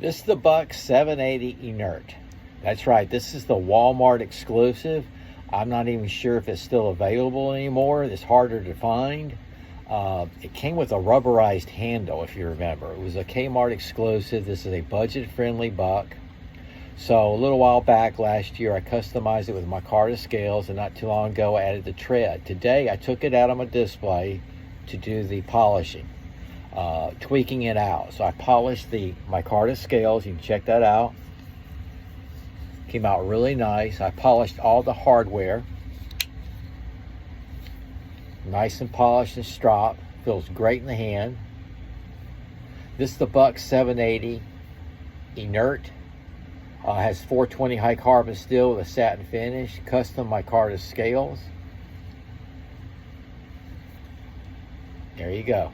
This is the Buck 780 Inert. That's right, this is the Walmart exclusive. I'm not even sure if it's still available anymore. It's harder to find. It came with a rubberized handle, if you remember. It was a Kmart exclusive. This is a budget-friendly buck. So a little while back, last year, I customized it with Micarta scales, and not too long ago, I added the tread. Today, I took it out on my display to do the polishing. Tweaking it out. So I polished the Micarta scales. You can check that out. Came out really nice. I polished all the hardware. Nice and polished and strop. Feels great in the hand. This is the Buck 780 Inert. Has 420 high carbon steel with a satin finish. Custom Micarta scales. There you go.